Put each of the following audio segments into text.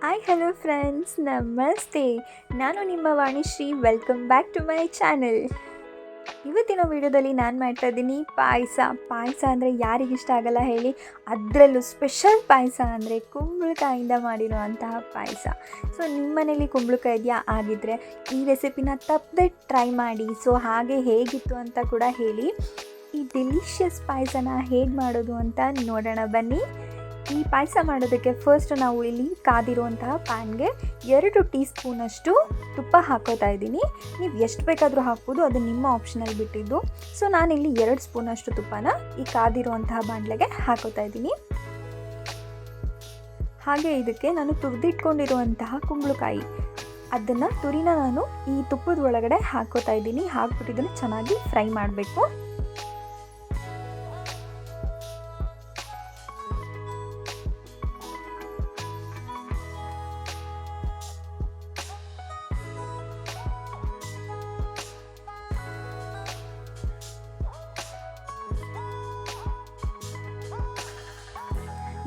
Hi hello friends, ನಮಸ್ತೆ. ನಾನು ನಿಮ್ಮ Vanishree. Welcome back to my channel. ಇವತ್ತಿನ ವಿಡಿಯೋದಲ್ಲಿ ನಾನು ಮಾಡ್ತಾ ಇದ್ದೀನಿ ಪಾಯಸ ಅಂದರೆ ಯಾರಿಗಿಷ್ಟ ಆಗಲ್ಲ ಹೇಳಿ. ಅದರಲ್ಲೂ ಸ್ಪೆಷಲ್ ಪಾಯಸ ಅಂದರೆ ಕುಂಬಳಕಾಯಿಂದ ಮಾಡಿರುವಂತಹ ಪಾಯಸ. ಸೊ ನಿಮ್ಮ ಮನೇಲಿ ಕುಂಬಳಕಾಯಿ ಇದೆಯಾ? ಆಗಿದ್ದರೆ ಈ ರೆಸಿಪಿನ ತಪ್ಪದೆ ಟ್ರೈ ಮಾಡಿ. ಸೊ ಹಾಗೆ ಹೇಗಿತ್ತು ಅಂತ ಕೂಡ ಹೇಳಿ. ಈ ಡೆಲಿಷಿಯಸ್ ಪಾಯಸನ ಹೇಗೆ ಮಾಡೋದು ಅಂತ ನೋಡೋಣ ಬನ್ನಿ. ಈ ಪಾಯಸ ಮಾಡೋದಕ್ಕೆ ಫಸ್ಟ್ ನಾವು ಇಲ್ಲಿ ಕಾದಿರುವಂತಹ ಪ್ಯಾನ್ಗೆ 2 ಟೀ ಸ್ಪೂನಷ್ಟು ತುಪ್ಪ ಹಾಕೋತಾ ಇದ್ದೀನಿ. ನೀವು ಎಷ್ಟು ಬೇಕಾದರೂ ಹಾಕ್ಬೋದು, ಅದು ನಿಮ್ಮ ಆಪ್ಷನಲ್ಲಿ ಬಿಟ್ಟಿದ್ದು. ಸೊ ನಾನಿಲ್ಲಿ 2 ಸ್ಪೂನಷ್ಟು ತುಪ್ಪನ ಈ ಕಾದಿರುವಂತಹ ಬಾಣಲೆಗೆ ಹಾಕೋತಾ ಇದ್ದೀನಿ. ಹಾಗೆ ಇದಕ್ಕೆ ನಾನು ತುರಿದಿಟ್ಕೊಂಡಿರುವಂತಹ ಕುಂಬಳಕಾಯಿ, ಅದನ್ನು ತುರಿನ ನಾನು ಈ ತುಪ್ಪದ ಒಳಗಡೆ ಹಾಕೋತಾ ಇದ್ದೀನಿ. ಹಾಕ್ಬಿಟ್ಟು ಇದನ್ನು ಚೆನ್ನಾಗಿ ಫ್ರೈ ಮಾಡಬೇಕು.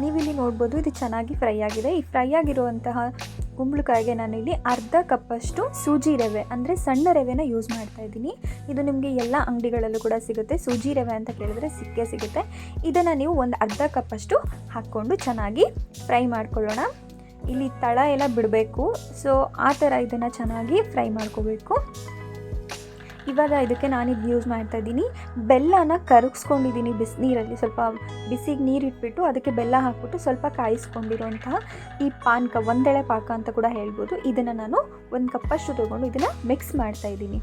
ನೀವಿಲ್ಲಿ ನೋಡ್ಬೋದು, ಇದು ಚೆನ್ನಾಗಿ ಫ್ರೈ ಆಗಿದೆ. ಈ ಫ್ರೈ ಆಗಿರುವಂತಹ ಕುಂಬಳಕಾಯಿಗೆ ನಾನಿಲ್ಲಿ ಅರ್ಧ ಕಪ್ಪಷ್ಟು ಸೂಜಿ ರವೆ ಅಂದರೆ ಸಣ್ಣ ರವೆನ ಯೂಸ್ ಮಾಡ್ತಾ ಇದ್ದೀನಿ. ಇದು ನಿಮಗೆ ಎಲ್ಲ ಅಂಗಡಿಗಳಲ್ಲೂ ಕೂಡ ಸಿಗುತ್ತೆ. ಸೂಜಿ ರವೆ ಅಂತ ಕೇಳಿದ್ರೆ ಸಿಕ್ಕೇ ಸಿಗುತ್ತೆ. ಇದನ್ನು ನೀವು ಒಂದು ಅರ್ಧ ಕಪ್ಪಷ್ಟು ಹಾಕ್ಕೊಂಡು ಚೆನ್ನಾಗಿ ಫ್ರೈ ಮಾಡ್ಕೊಳ್ಳೋಣ. ಇಲ್ಲಿ ತಳ ಎಲ್ಲ ಬಿಡಬೇಕು. ಸೊ ಆ ಥರ ಇದನ್ನು ಚೆನ್ನಾಗಿ ಫ್ರೈ ಮಾಡ್ಕೋಬೇಕು. ಇವಾಗ ಇದಕ್ಕೆ ನಾನಿದು ಯೂಸ್ ಮಾಡ್ತಾ ಇದ್ದೀನಿ, ಬೆಲ್ಲನ ಕರಗಿಸ್ಕೊಂಡಿದ್ದೀನಿ ಬಿಸಿನೀರಲ್ಲಿ. ಸ್ವಲ್ಪ ಬಿಸಿಗೆ ನೀರಿಟ್ಬಿಟ್ಟು ಅದಕ್ಕೆ ಬೆಲ್ಲ ಹಾಕ್ಬಿಟ್ಟು ಸ್ವಲ್ಪ ಕಾಯಿಸ್ಕೊಂಡಿರುವಂತಹ ಈ ಪಾನಕ, ಒಂದೆಳೆ ಪಾಕ ಅಂತ ಕೂಡ ಹೇಳ್ಬೋದು. ಇದನ್ನು ನಾನು 1 ಕಪ್ಪಷ್ಟು ತೊಗೊಂಡು ಇದನ್ನು ಮಿಕ್ಸ್ ಮಾಡ್ತಾ ಇದ್ದೀನಿ.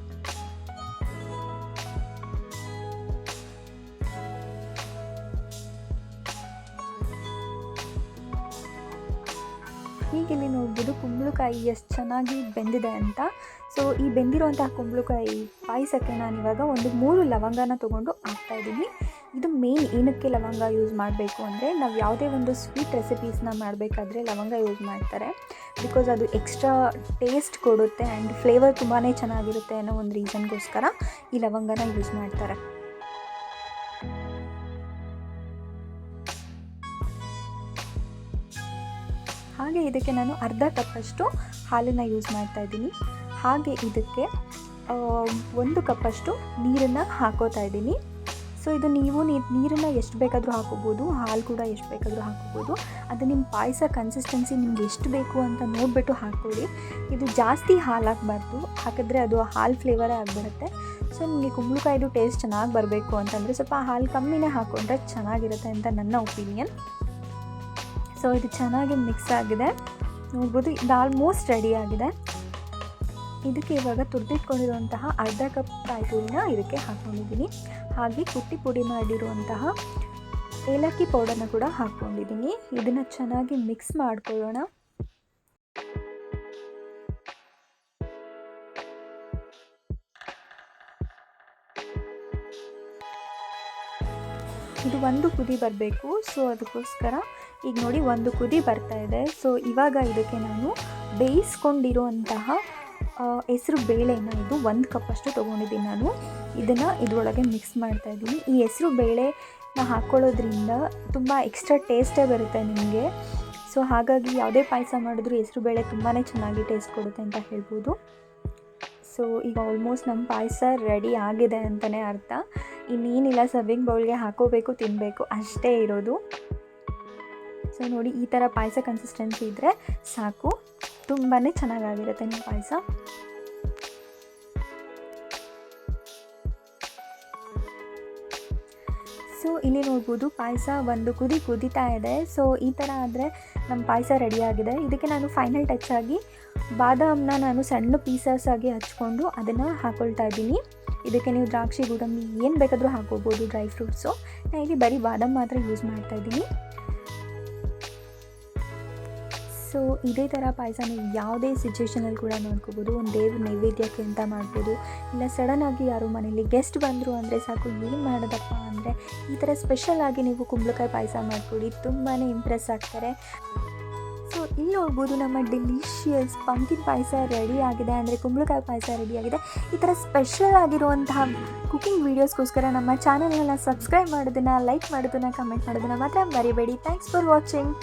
ಹೀಗಿಲ್ಲಿ ನೋಡ್ಬೋದು ಕುಂಬಳಕಾಯಿ ಎಷ್ಟು ಚೆನ್ನಾಗಿ ಬೆಂದಿದೆ ಅಂತ. ಸೊ ಈ ಬೆಂದಿರುವಂತಹ ಕುಂಬಳಕಾಯಿ ಪಾಯಸಕ್ಕೆ ನಾನಿವಾಗ ಒಂದು 3 ಲವಂಗನ ತೊಗೊಂಡು ಹಾಕ್ತಾಯಿದ್ದೀನಿ. ಇದು ಮೇನ್ ಏನಕ್ಕೆ ಲವಂಗ ಯೂಸ್ ಮಾಡಬೇಕು ಅಂದರೆ, ನಾವು ಯಾವುದೇ ಒಂದು ಸ್ವೀಟ್ ರೆಸಿಪೀಸ್ನ ಮಾಡಬೇಕಾದ್ರೆ ಲವಂಗ ಯೂಸ್ ಮಾಡ್ತಾರೆ. ಬಿಕಾಸ್ ಅದು ಎಕ್ಸ್ಟ್ರಾ ಟೇಸ್ಟ್ ಕೊಡುತ್ತೆ ಆ್ಯಂಡ್ ಫ್ಲೇವರ್ ತುಂಬಾ ಚೆನ್ನಾಗಿರುತ್ತೆ ಅನ್ನೋ ಒಂದು ರೀಸನ್ಗೋಸ್ಕರ ಈ ಲವಂಗನ ಯೂಸ್ ಮಾಡ್ತಾರೆ. ಹಾಗೆ ಇದಕ್ಕೆ ನಾನು ಅರ್ಧ ಕಪ್ಪಷ್ಟು ಹಾಲನ್ನು ಯೂಸ್ ಮಾಡ್ತಾ ಇದ್ದೀನಿ. ಹಾಗೆ ಇದಕ್ಕೆ 1 ಕಪ್ಪಷ್ಟು ನೀರನ್ನು ಹಾಕೋತಾ ಇದ್ದೀನಿ. ಸೊ ಇದು ನೀವು ನೀರನ್ನು ಎಷ್ಟು ಬೇಕಾದರೂ ಹಾಕೋಬೋದು, ಹಾಲು ಕೂಡ ಎಷ್ಟು ಬೇಕಾದರೂ ಹಾಕೋಬೋದು. ಅದು ನಿಮ್ಮ ಪಾಯಸ ಕನ್ಸಿಸ್ಟೆನ್ಸಿ ನಿಮ್ಗೆ ಎಷ್ಟು ಬೇಕು ಅಂತ ನೋಡಿಬಿಟ್ಟು ಹಾಕ್ಕೊಳ್ಳಿ. ಇದು ಜಾಸ್ತಿ ಹಾಲು ಹಾಕಬಾರ್ದು, ಹಾಕಿದ್ರೆ ಅದು ಹಾಲು ಫ್ಲೇವರೇ ಆಗಿಬಿಡುತ್ತೆ. ಸೊ ನಿಮಗೆ ಕುಂಬಳಕಾಯಿದು ಟೇಸ್ಟ್ ಚೆನ್ನಾಗಿ ಬರಬೇಕು ಅಂತಂದರೆ ಸ್ವಲ್ಪ ಹಾಲು ಕಮ್ಮಿನೇ ಹಾಕ್ಕೊಂಡ್ರೆ ಚೆನ್ನಾಗಿರುತ್ತೆ ಅಂತ ನನ್ನ ಒಪಿನಿಯನ್. ಸೊ ಇದು ಚೆನ್ನಾಗಿ ಮಿಕ್ಸ್ ಆಗಿದೆ ನೋಡ್ಬೋದು. ಇದು ಆಲ್ಮೋಸ್ಟ್ ರೆಡಿ ಆಗಿದೆ. ಇದಕ್ಕೆ ಇವಾಗ ತುರಿದಿಟ್ಕೊಂಡಿರುವಂತಹ ಅರ್ಧ ಕಪ್ ಕಾಯಿ ತುರಿನ ಇದಕ್ಕೆ ಹಾಕ್ಕೊಂಡಿದ್ದೀನಿ. ಹಾಗೆ ಕುಟ್ಟಿ ಪುಡಿ ಮಾಡಿರುವಂತಹ ಏಲಕ್ಕಿ ಪೌಡರ್ನ ಕೂಡ ಹಾಕ್ಕೊಂಡಿದ್ದೀನಿ. ಇದನ್ನು ಚೆನ್ನಾಗಿ ಮಿಕ್ಸ್ ಮಾಡ್ಕೊಳ್ಳೋಣ. ಇದು 1 ಕುದಿ ಬರಬೇಕು. ಸೊ ಅದಕ್ಕೋಸ್ಕರ ಈಗ ನೋಡಿ 1 ಕುದಿ ಬರ್ತಾ ಇದೆ. ಸೊ ಇವಾಗ ಇದಕ್ಕೆ ನಾನು ಬೇಯಿಸ್ಕೊಂಡಿರುವಂತಹ ಹೆಸರು ಬೇಳೆನ, ಇದು 1 ಕಪ್ಪಷ್ಟು ತೊಗೊಂಡಿದ್ದೀನಿ ನಾನು. ಇದನ್ನು ಇದರೊಳಗೆ ಮಿಕ್ಸ್ ಮಾಡ್ತಾಯಿದ್ದೀನಿ. ಈ ಹೆಸರು ಬೇಳೆನ ಹಾಕ್ಕೊಳ್ಳೋದ್ರಿಂದ ತುಂಬ ಎಕ್ಸ್ಟ್ರಾ ಟೇಸ್ಟೇ ಬರುತ್ತೆ ನಿಮಗೆ. ಸೊ ಹಾಗಾಗಿ ಯಾವುದೇ ಪಾಯಸ ಮಾಡಿದ್ರೂ ಹೆಸರು ಬೇಳೆ ತುಂಬಾ ಚೆನ್ನಾಗಿ ಟೇಸ್ಟ್ ಕೊಡುತ್ತೆ ಅಂತ ಹೇಳ್ಬೋದು. ಸೊ ಈಗ ಆಲ್ಮೋಸ್ಟ್ ನಮ್ಮ ಪಾಯಸ ರೆಡಿ ಆಗಿದೆ ಅಂತಲೇ ಅರ್ಥ. ಇನ್ನೇನಿಲ್ಲ, ಸರ್ವಿಂಗ್ ಬೌಲ್ಗೆ ಹಾಕೋಬೇಕು, ತಿನ್ನಬೇಕು, ಅಷ್ಟೇ ಇರೋದು. ಸೊ ನೋಡಿ, ಈ ಥರ ಪಾಯಸ ಕನ್ಸಿಸ್ಟೆನ್ಸಿ ಇದ್ದರೆ ಸಾಕು, ತುಂಬಾ ಚೆನ್ನಾಗಾಗಿರುತ್ತೆ ನಿಮ್ಮ ಪಾಯಸ. ಸೊ ಇಲ್ಲಿ ನೋಡ್ಬೋದು, ಪಾಯಸ 1 ಕುದಿ ಕುದೀತಾ ಇದೆ. ಸೊ ಈ ಥರ ಆದರೆ ನಮ್ಮ ಪಾಯಸ ರೆಡಿಯಾಗಿದೆ. ಇದಕ್ಕೆ ನಾನು ಫೈನಲ್ ಟಚ್ ಆಗಿ ಬಾದಾಮನ್ನ ನಾನು ಸಣ್ಣ ಪೀಸಸ್ ಆಗಿ ಹಚ್ಕೊಂಡು ಅದನ್ನು ಹಾಕ್ಕೊಳ್ತಾ ಇದ್ದೀನಿ. ಇದಕ್ಕೆ ನೀವು ದ್ರಾಕ್ಷಿ, ಗೋಡಂಬಿ ಏನು ಬೇಕಾದರೂ ಹಾಕೋಬೋದು, ಡ್ರೈ ಫ್ರೂಟ್ಸು. ನಾನು ಇಲ್ಲಿ ಬರೀ ಬಾದಾಮ್ ಮಾತ್ರ ಯೂಸ್ ಮಾಡ್ತಾಯಿದ್ದೀನಿ. ಸೊ ಇದೇ ಥರ ಪಾಯಸ ನೀವು ಯಾವುದೇ ಸಿಚುವೇಷನಲ್ಲಿ ಕೂಡ ಮಾಡ್ಕೋಬೋದು. ಒಂದು ದೇವ್ರ ನೈವೇದ್ಯಕ್ಕೆ ಅಂತ ಮಾಡ್ಬೋದು, ಇಲ್ಲ ಸಡನ್ನಾಗಿ ಯಾರು ಮನೇಲಿ ಗೆಸ್ಟ್ ಬಂದರು ಅಂದರೆ ಸಾಕು, ಏನು ಮಾಡೋದಪ್ಪ ಅಂದರೆ ಈ ಥರ ಸ್ಪೆಷಲಾಗಿ ನೀವು ಕುಂಬಳಕಾಯಿ ಪಾಯಸ ಮಾಡಿಕೊಡಿ, ತುಂಬಾ ಇಂಪ್ರೆಸ್ ಆಗ್ತಾರೆ. ಸೊ ಇಲ್ಲಿ ನೋಡ್ಬೋದು, ನಮ್ಮ ಡೆಲಿಷಿಯಸ್ ಪಂಕಿನ್ ಪಾಯಸ ರೆಡಿ ಆಗಿದೆ, ಅಂದರೆ ಕುಂಬಳಕಾಯಿ ಪಾಯಸ ರೆಡಿಯಾಗಿದೆ. ಈ ಥರ ಸ್ಪೆಷಲ್ ಆಗಿರುವಂತಹ ಕುಕಿಂಗ್ ವೀಡಿಯೋಸ್ಗೋಸ್ಕರ ನಮ್ಮ ಚಾನಲ್ನ ಸಬ್ಸ್ಕ್ರೈಬ್ ಮಾಡೋದನ್ನು, ಲೈಕ್ ಮಾಡೋದನ್ನು, ಕಮೆಂಟ್ ಮಾಡೋದನ್ನು ಮಾತ್ರ ಮರಿಬೇಡಿ. Thanks for watching.